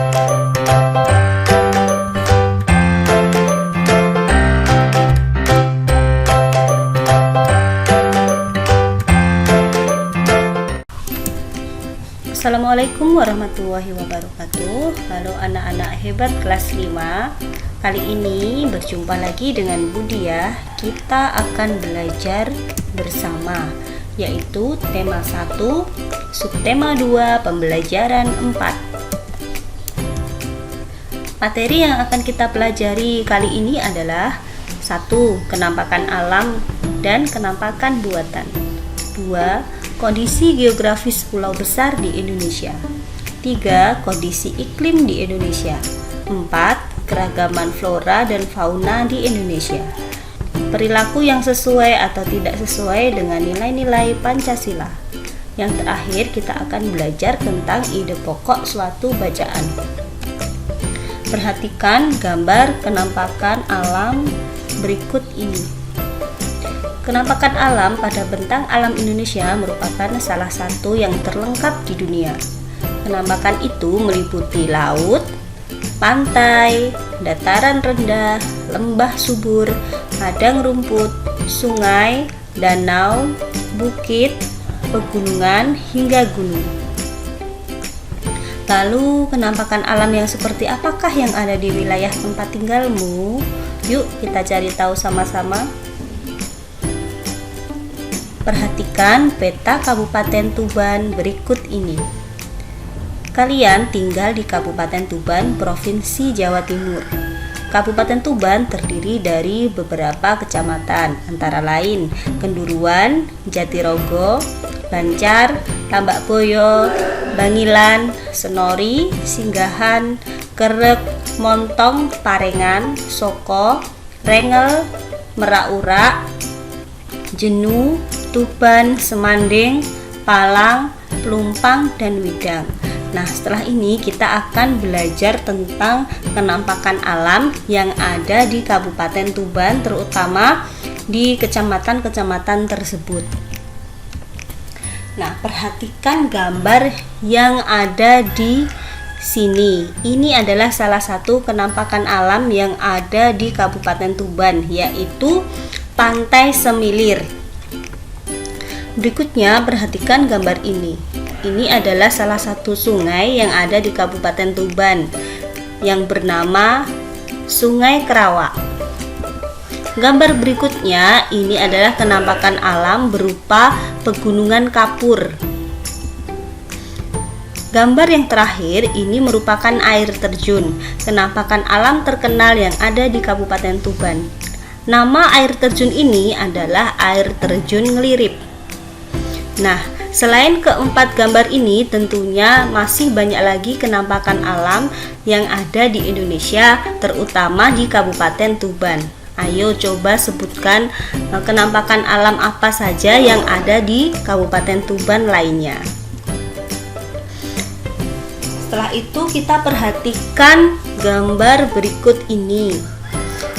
Assalamualaikum warahmatullahi wabarakatuh. Halo anak-anak hebat kelas 5. Kali ini berjumpa lagi dengan Budiah. Kita akan belajar bersama, yaitu tema 1, subtema 2, pembelajaran 4. Materi yang akan kita pelajari kali ini adalah 1. Kenampakan alam dan kenampakan buatan. 2. Kondisi geografis pulau besar di Indonesia. 3. Kondisi iklim di Indonesia. 4. Keragaman flora dan fauna di Indonesia. Perilaku yang sesuai atau tidak sesuai dengan nilai-nilai Pancasila. Yang terakhir, kita akan belajar tentang ide pokok suatu bacaan. Perhatikan gambar kenampakan alam berikut ini. Kenampakan alam pada bentang alam Indonesia merupakan salah satu yang terlengkap di dunia. Kenampakan itu meliputi laut, pantai, dataran rendah, lembah subur, padang rumput, sungai, danau, bukit, pegunungan, hingga gunung. Lalu, kenampakan alam yang seperti apakah yang ada di wilayah tempat tinggalmu? Yuk kita cari tahu sama-sama. Perhatikan peta Kabupaten Tuban berikut ini. Kalian tinggal di Kabupaten Tuban, Provinsi Jawa Timur. Kabupaten Tuban terdiri dari beberapa kecamatan, antara lain Kenduruan, Jatirogo, Bancar, Tambak Boyo, Bangilan, Senori, Singgahan, Kerek, Montong, Parengan, Soko, Rengel, Merak-Urak, Jenu, Tuban, Semanding, Palang, Pelumpang, dan Widang. Nah, setelah ini kita akan belajar tentang kenampakan alam yang ada di Kabupaten Tuban, terutama di kecamatan-kecamatan tersebut. Nah, perhatikan gambar yang ada di sini. Ini adalah salah satu kenampakan alam yang ada di Kabupaten Tuban, yaitu Pantai Semilir. Berikutnya, perhatikan gambar ini. Ini adalah salah satu sungai yang ada di Kabupaten Tuban yang bernama Sungai Kerawak. Gambar berikutnya, ini adalah kenampakan alam berupa pegunungan kapur. Gambar yang terakhir ini merupakan air terjun, kenampakan alam terkenal yang ada di Kabupaten Tuban. Nama air terjun ini adalah air terjun Ngelirip. Nah, selain keempat gambar ini, tentunya masih banyak lagi kenampakan alam yang ada di Indonesia, terutama di Kabupaten Tuban. Ayo coba sebutkan kenampakan alam apa saja yang ada di Kabupaten Tuban lainnya. Setelah itu kita perhatikan gambar berikut ini.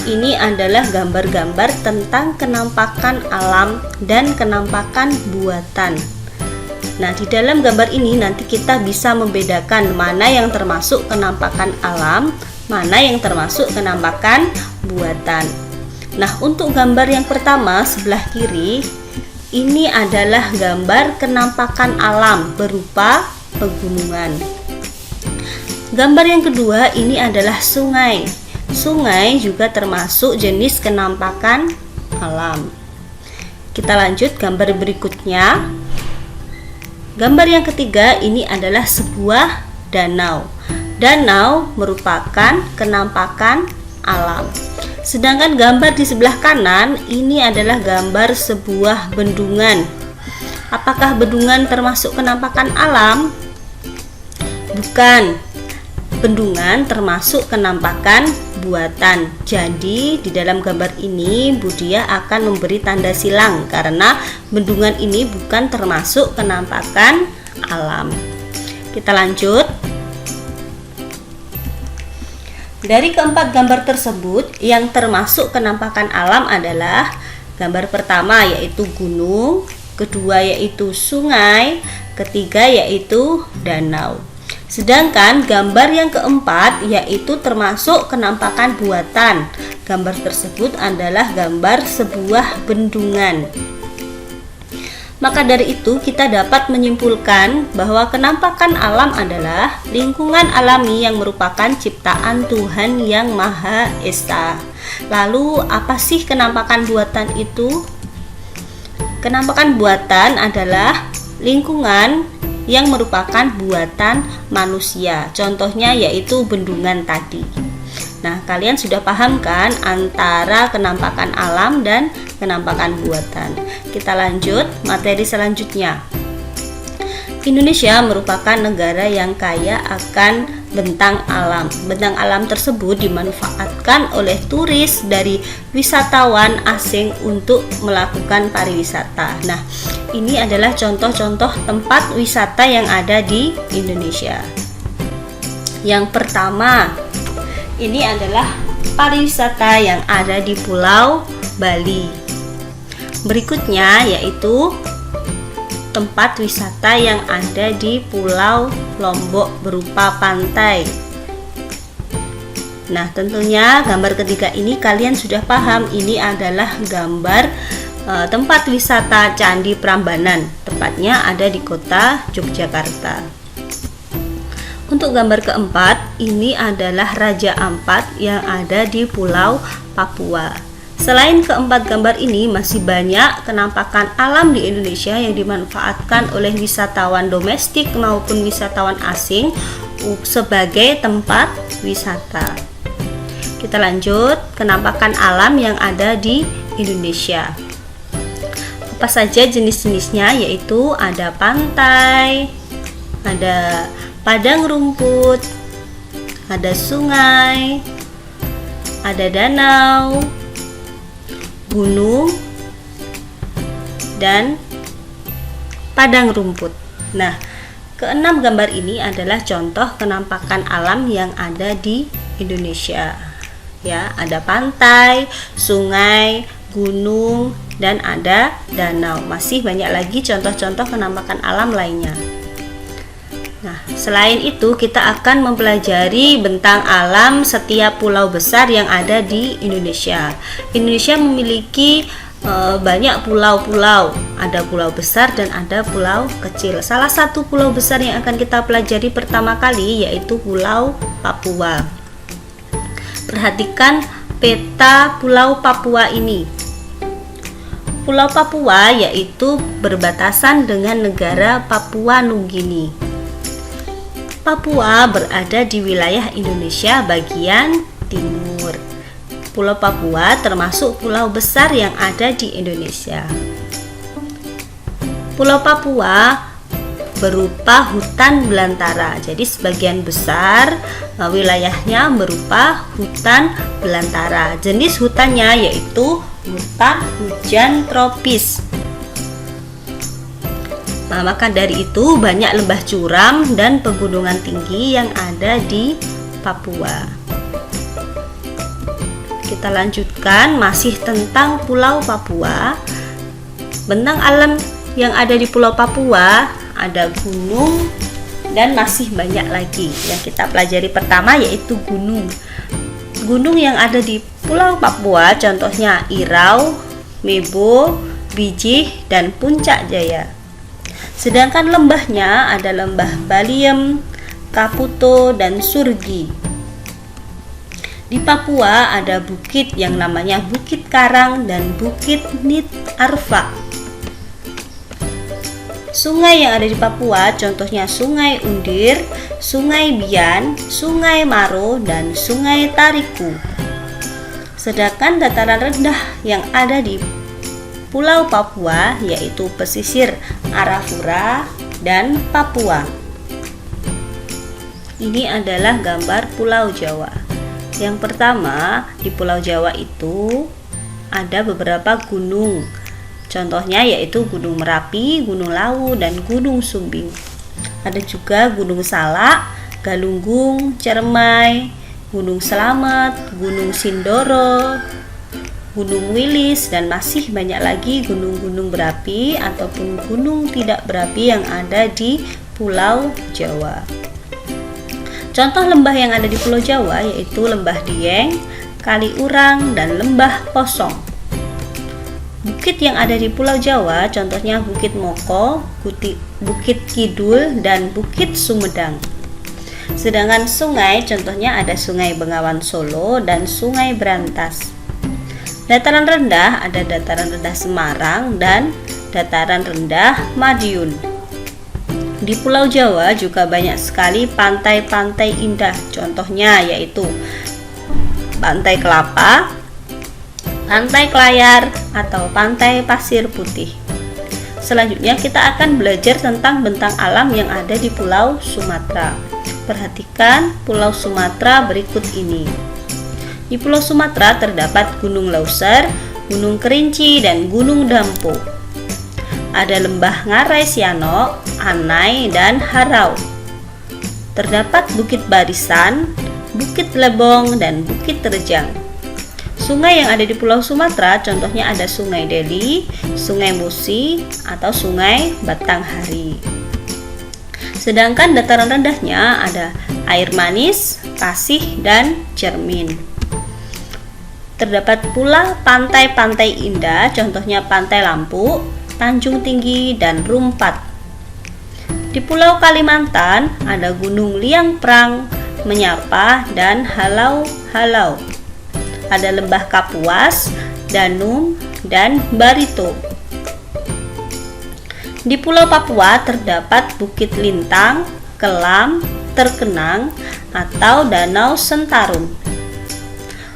Ini adalah gambar-gambar tentang kenampakan alam dan kenampakan buatan. Nah, di dalam gambar ini nanti kita bisa membedakan mana yang termasuk kenampakan alam, mana yang termasuk kenampakan buatan. Nah, untuk gambar yang pertama sebelah kiri, ini adalah gambar kenampakan alam berupa pegunungan. Gambar yang kedua ini adalah sungai. Sungai juga termasuk jenis kenampakan alam. Kita lanjut gambar berikutnya. Gambar yang ketiga ini adalah sebuah danau. Danau merupakan kenampakan alam. Sedangkan gambar di sebelah kanan ini adalah gambar sebuah bendungan. Apakah bendungan termasuk kenampakan alam? Bukan. Bendungan termasuk kenampakan buatan. Jadi di dalam gambar ini Budiah akan memberi tanda silang karena bendungan ini bukan termasuk kenampakan alam. Kita lanjut. Dari keempat gambar tersebut, yang termasuk kenampakan alam adalah gambar pertama yaitu gunung, kedua yaitu sungai, ketiga yaitu danau. Sedangkan gambar yang keempat yaitu termasuk kenampakan buatan. Gambar tersebut adalah gambar sebuah bendungan. Maka dari itu kita dapat menyimpulkan bahwa kenampakan alam adalah lingkungan alami yang merupakan ciptaan Tuhan yang Maha Esa. Lalu apa sih kenampakan buatan itu? Kenampakan buatan adalah lingkungan yang merupakan buatan manusia. Contohnya yaitu bendungan tadi. Nah, kalian sudah paham kan antara kenampakan alam dan kenampakan buatan. Kita lanjut materi selanjutnya. Indonesia merupakan negara yang kaya akan bentang alam. Bentang alam tersebut dimanfaatkan oleh turis dari wisatawan asing untuk melakukan pariwisata. Nah, ini adalah contoh-contoh tempat wisata yang ada di Indonesia. Yang pertama, ini adalah pariwisata yang ada di Pulau Bali. Berikutnya yaitu tempat wisata yang ada di Pulau Lombok berupa pantai. Nah, tentunya gambar ketiga ini kalian sudah paham, ini adalah gambar tempat wisata Candi Prambanan. Tepatnya ada di kota Yogyakarta. Untuk gambar keempat, ini adalah Raja Ampat yang ada di Pulau Papua. Selain keempat gambar ini, masih banyak kenampakan alam di Indonesia yang dimanfaatkan oleh wisatawan domestik maupun wisatawan asing sebagai tempat wisata. Kita lanjut, kenampakan alam yang ada di Indonesia. Apa saja jenis-jenisnya? Yaitu ada pantai, ada padang rumput, ada sungai, ada danau, gunung, dan padang rumput. Nah, keenam gambar ini adalah contoh kenampakan alam yang ada di Indonesia. Ya, ada pantai, sungai, gunung, dan ada danau. Masih banyak lagi contoh-contoh kenampakan alam lainnya. Nah, selain itu kita akan mempelajari bentang alam setiap pulau besar yang ada di Indonesia. Indonesia memiliki banyak pulau-pulau, ada pulau besar dan ada pulau kecil. Salah satu pulau besar yang akan kita pelajari pertama kali yaitu Pulau Papua. Perhatikan peta Pulau Papua ini. Pulau Papua yaitu berbatasan dengan negara Papua Nugini. Papua berada di wilayah Indonesia bagian timur. Pulau Papua termasuk pulau besar yang ada di Indonesia. Pulau Papua berupa hutan belantara. Jadi sebagian besar wilayahnya berupa hutan belantara. Jenis hutannya yaitu hutan hujan tropis. Nah, maka dari itu banyak lembah curam dan pegunungan tinggi yang ada di Papua. Kita lanjutkan masih tentang Pulau Papua. Bentang alam yang ada di Pulau Papua ada gunung dan masih banyak lagi. Yang kita pelajari pertama yaitu gunung. Gunung yang ada di Pulau Papua contohnya Irau, Mebo, Bijih, dan Puncak Jaya. Sedangkan lembahnya ada lembah Baliem, Kaputo, dan Surgi. Di Papua ada bukit yang namanya Bukit Karang dan Bukit Nit Arfa. Sungai yang ada di Papua contohnya Sungai Undir, Sungai Bian, Sungai Maro, dan Sungai Tariku. Sedangkan dataran rendah yang ada di Pulau Papua yaitu pesisir Arafura dan Papua. Ini adalah gambar Pulau Jawa. Yang pertama, di Pulau Jawa itu ada beberapa gunung. Contohnya yaitu Gunung Merapi, Gunung Lawu, dan Gunung Sumbing. Ada juga Gunung Salak, Galunggung, Cermai, Gunung Selamet, Gunung Sindoro, Gunung Wilis, dan masih banyak lagi gunung-gunung berapi ataupun gunung tidak berapi yang ada di Pulau Jawa. Contoh lembah yang ada di Pulau Jawa yaitu Lembah Dieng, Kaliurang, dan Lembah Posong. Bukit yang ada di Pulau Jawa contohnya Bukit Moko, Bukit Kidul, dan Bukit Sumedang. Sedangkan sungai contohnya ada Sungai Bengawan Solo dan Sungai Brantas. Dataran rendah ada dataran rendah Semarang dan dataran rendah Madiun. Di Pulau Jawa juga banyak sekali pantai-pantai indah, contohnya yaitu Pantai Kelapa, Pantai Klayar, atau Pantai Pasir Putih. Selanjutnya kita akan belajar tentang bentang alam yang ada di Pulau Sumatera. Perhatikan Pulau Sumatera berikut ini. Di Pulau Sumatera terdapat Gunung Leuser, Gunung Kerinci, dan Gunung Dampo. Ada Lembah Ngarai Sianok, Anai, dan Harau. Terdapat Bukit Barisan, Bukit Lebong, dan Bukit Terjang. Sungai yang ada di Pulau Sumatera contohnya ada Sungai Deli, Sungai Musi, atau Sungai Batanghari. Sedangkan dataran rendahnya ada Air Manis, Pasih, dan Cermin. Terdapat pula pantai-pantai indah contohnya Pantai Lampu, Tanjung Tinggi, dan Rumpat. Di Pulau Kalimantan ada Gunung Liang Prang, Menyapa, dan Halau-Halau. Ada Lembah Kapuas, Danum, dan Barito. Di Pulau Papua terdapat Bukit Lintang, Kelam, Terkenang, atau Danau Sentarum.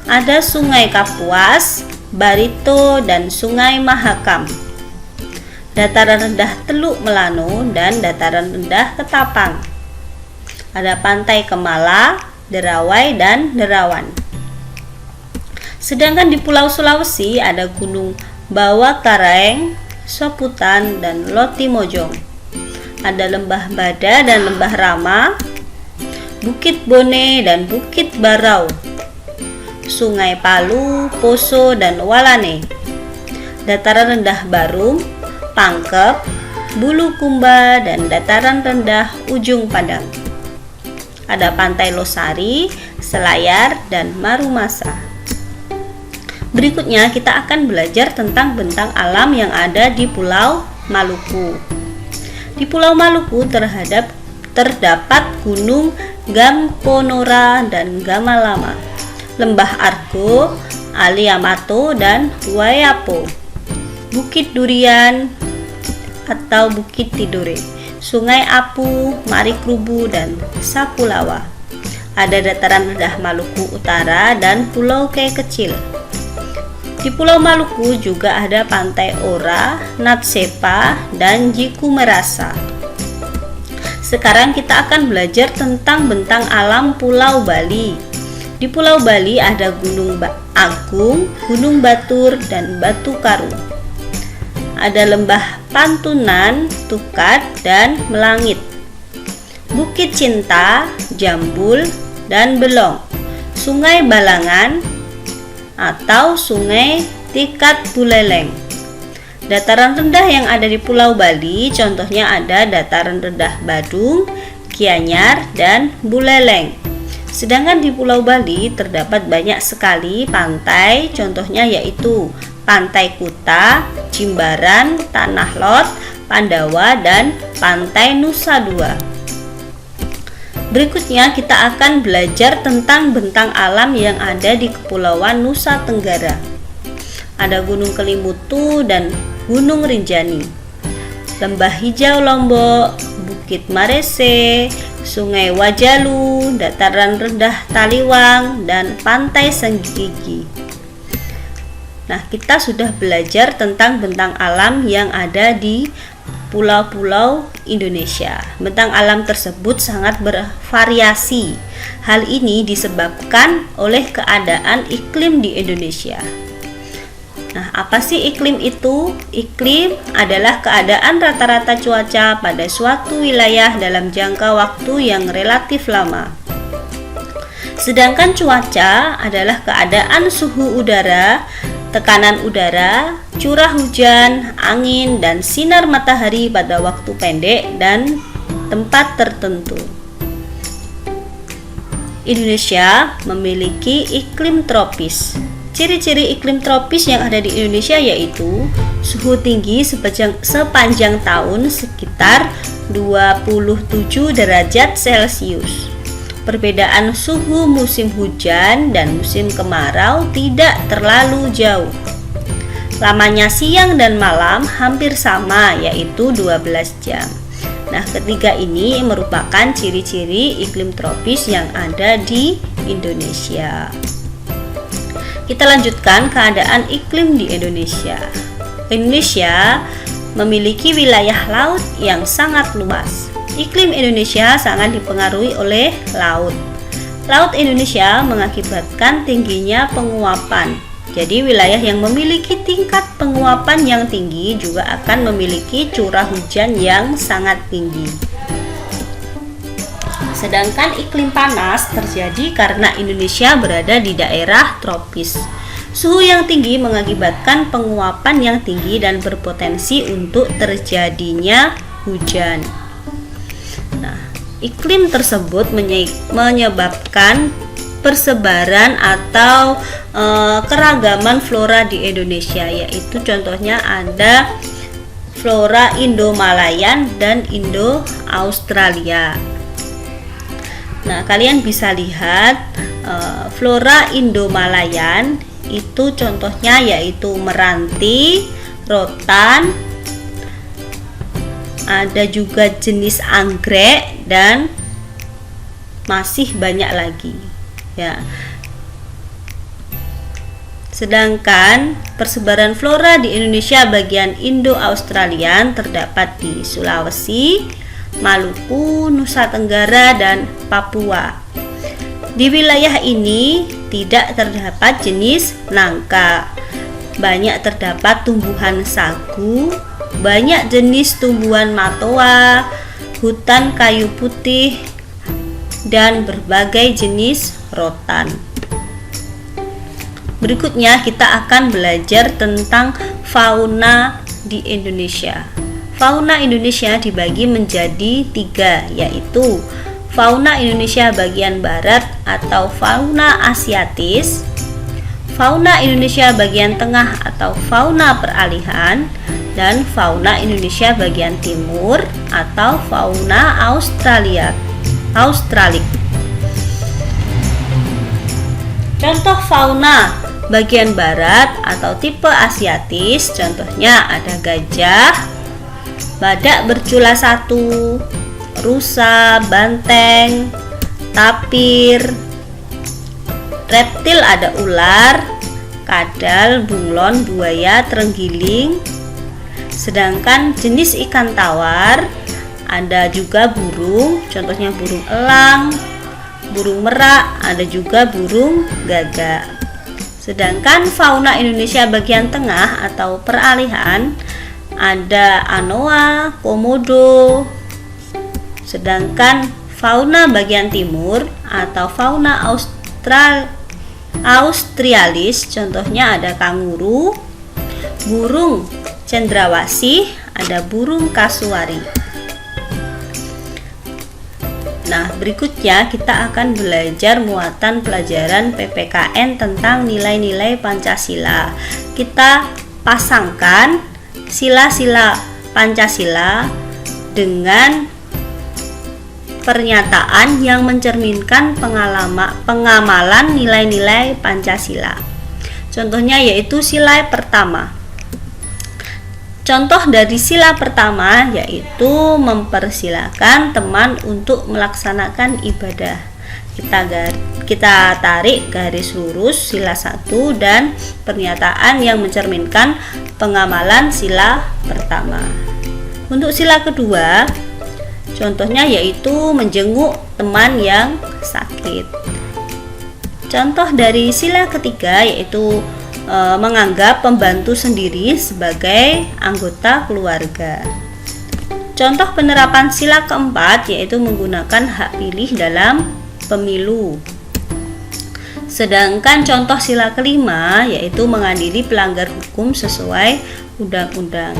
Ada Sungai Kapuas, Barito, dan Sungai Mahakam. Dataran rendah Teluk Melano dan dataran rendah Ketapang. Ada Pantai Kemala, Derawai, dan Derawan. Sedangkan di Pulau Sulawesi ada Gunung Bawah Karaeng, Soputan, dan Lotimojong. Ada Lembah Bada dan Lembah Rama, Bukit Bone, dan Bukit Barau, Sungai Palu, Poso, dan Walane. Dataran rendah Barum, Pangkep, Bulukumba, dan dataran rendah Ujung Padang. Ada Pantai Losari, Selayar, dan Marumasa. Berikutnya kita akan belajar tentang bentang alam yang ada di Pulau Maluku. Di Pulau Maluku terdapat Gunung Gamponora dan Gamalama, Lembah Argo, Aliamato, dan Wayapo, Bukit Durian atau Bukit Tidore, Sungai Apu, Marikrubu, dan Sapulawa. Ada dataran rendah Maluku Utara dan Pulau Ke Kecil. Di Pulau Maluku juga ada Pantai Ora, Natsepa, dan Jiku Merasa. Sekarang kita akan belajar tentang bentang alam Pulau Bali. Di Pulau Bali ada Gunung Agung, Gunung Batur, dan Batu Karu. Ada Lembah Pantunan, Tukat, dan Melangit. Bukit Cinta, Jambul, dan Belong. Sungai Balangan atau Sungai Tikat Buleleng. Dataran rendah yang ada di Pulau Bali contohnya ada dataran rendah Badung, Gianyar, dan Buleleng. Sedangkan di Pulau Bali terdapat banyak sekali pantai, contohnya yaitu Pantai Kuta, Jimbaran, Tanah Lot, Pandawa, dan Pantai Nusa Dua. Berikutnya kita akan belajar tentang bentang alam yang ada di Kepulauan Nusa Tenggara. Ada Gunung Kelimutu dan Gunung Rinjani, Lembah Hijau Lombok, Bukit Marese, Sungai Wajalu, dataran rendah Taliwang, dan Pantai Senggigi. Nah, kita sudah belajar tentang bentang alam yang ada di pulau-pulau Indonesia. Bentang alam tersebut sangat bervariasi. Hal ini disebabkan oleh keadaan iklim di Indonesia. Nah, apa sih iklim itu? Iklim adalah keadaan rata-rata cuaca pada suatu wilayah dalam jangka waktu yang relatif lama. Sedangkan cuaca adalah keadaan suhu udara, tekanan udara, curah hujan, angin, dan sinar matahari pada waktu pendek dan tempat tertentu. Indonesia memiliki iklim tropis. Ciri-ciri iklim tropis yang ada di Indonesia yaitu suhu tinggi sepanjang tahun sekitar 27 derajat Celcius. Perbedaan suhu musim hujan dan musim kemarau tidak terlalu jauh. Lamanya siang dan malam hampir sama, yaitu 12 jam. Nah, ketiga ini merupakan ciri-ciri iklim tropis yang ada di Indonesia. Kita lanjutkan keadaan iklim di Indonesia. Indonesia memiliki wilayah laut yang sangat luas. Iklim Indonesia sangat dipengaruhi oleh laut. Laut Indonesia mengakibatkan tingginya penguapan. Jadi wilayah yang memiliki tingkat penguapan yang tinggi juga akan memiliki curah hujan yang sangat tinggi. Sedangkan iklim panas terjadi karena Indonesia berada di daerah tropis. Suhu yang tinggi mengakibatkan penguapan yang tinggi dan berpotensi untuk terjadinya hujan. Nah, iklim tersebut menyebabkan persebaran atau keragaman flora di Indonesia, yaitu contohnya ada flora Indo-Malayan dan Indo-Australia. Nah, kalian bisa lihat flora Indo-Malayan itu contohnya yaitu meranti, rotan, ada juga jenis anggrek dan masih banyak lagi ya. Sedangkan persebaran flora di Indonesia bagian Indo-Australian terdapat di Sulawesi, Maluku, Nusa Tenggara, dan Papua. Di wilayah ini tidak terdapat jenis nangka. Banyak terdapat tumbuhan sagu, banyak jenis tumbuhan matoa, hutan kayu putih, dan berbagai jenis rotan. Berikutnya kita akan belajar tentang fauna di Indonesia. Fauna Indonesia dibagi menjadi 3, yaitu fauna Indonesia bagian barat atau fauna asiatis, fauna Indonesia bagian tengah atau fauna peralihan, dan fauna Indonesia bagian timur atau fauna Australik. Contoh fauna bagian barat atau tipe asiatis, contohnya ada gajah, badak bercula 1, rusa, banteng, tapir, reptil ada ular, kadal, bunglon, buaya, terenggiling. Sedangkan jenis ikan tawar ada juga burung, contohnya burung elang, burung merak, ada juga burung gagak. Sedangkan fauna Indonesia bagian tengah atau peralihan ada anoa, komodo. Sedangkan fauna bagian timur atau fauna australis, contohnya ada kanguru, burung cendrawasih, ada burung kasuari. Nah, berikutnya kita akan belajar muatan pelajaran PPKN tentang nilai-nilai Pancasila. Kita pasangkan sila-sila Pancasila dengan pernyataan yang mencerminkan pengamalan nilai-nilai Pancasila. Contohnya yaitu sila pertama. Contoh dari sila pertama yaitu mempersilahkan teman untuk melaksanakan ibadah. Kita tarik garis lurus sila 1 dan pernyataan yang mencerminkan pengamalan sila pertama. Untuk sila kedua, contohnya yaitu menjenguk teman yang sakit. Contoh dari sila ketiga yaitu menganggap pembantu sendiri sebagai anggota keluarga. Contoh penerapan sila keempat yaitu menggunakan hak pilih dalam pemilu. Sedangkan contoh sila kelima yaitu mengadili pelanggar hukum sesuai undang-undang.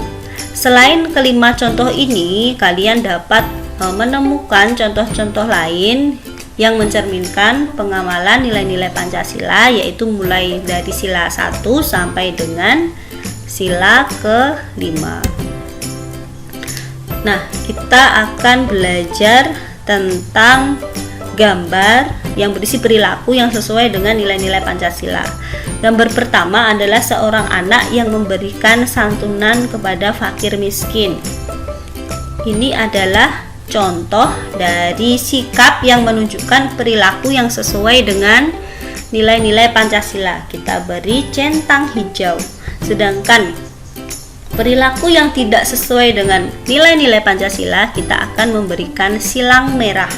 Selain kelima contoh ini, kalian dapat menemukan contoh-contoh lain yang mencerminkan pengamalan nilai-nilai Pancasila, yaitu mulai dari sila 1 sampai dengan sila ke-5. Nah, kita akan belajar tentang gambar yang berisi perilaku yang sesuai dengan nilai-nilai Pancasila. Gambar pertama adalah seorang anak yang memberikan santunan kepada fakir miskin. Ini adalah contoh dari sikap yang menunjukkan perilaku yang sesuai dengan nilai-nilai Pancasila. Kita beri centang hijau. Sedangkan perilaku yang tidak sesuai dengan nilai-nilai Pancasila, kita akan memberikan silang merah.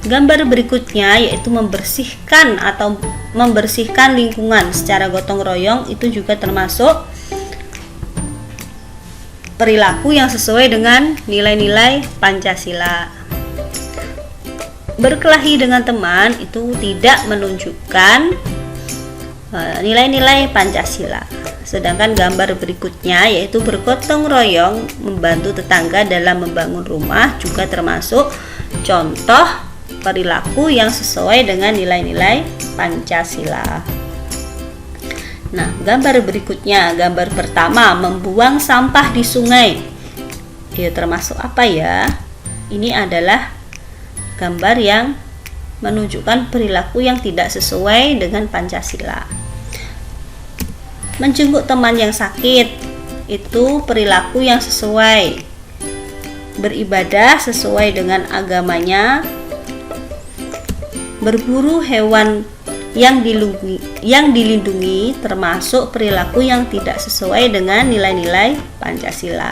Gambar berikutnya yaitu membersihkan atau membersihkan lingkungan secara gotong royong, itu juga termasuk perilaku yang sesuai dengan nilai-nilai Pancasila. Berkelahi dengan teman itu tidak menunjukkan nilai-nilai Pancasila. Sedangkan gambar berikutnya yaitu bergotong royong membantu tetangga dalam membangun rumah juga termasuk contoh perilaku yang sesuai dengan nilai-nilai Pancasila. Nah, gambar berikutnya, gambar pertama, membuang sampah di sungai. Dia termasuk apa ya? Ini adalah gambar yang menunjukkan perilaku yang tidak sesuai dengan Pancasila. Menjenguk teman yang sakit, itu perilaku yang sesuai. Beribadah sesuai dengan agamanya. Berburu hewan yang dilindungi termasuk perilaku yang tidak sesuai dengan nilai-nilai Pancasila.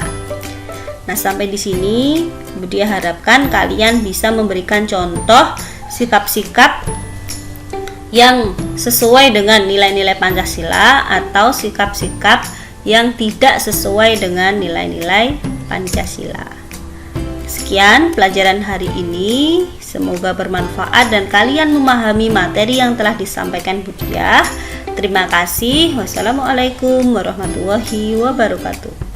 Nah, sampai di sini Budia harapkan kalian bisa memberikan contoh sikap-sikap yang sesuai dengan nilai-nilai Pancasila atau sikap-sikap yang tidak sesuai dengan nilai-nilai Pancasila. Sekian pelajaran hari ini. Semoga bermanfaat dan kalian memahami materi yang telah disampaikan Budia. Terima kasih. Wassalamualaikum warahmatullahi wabarakatuh.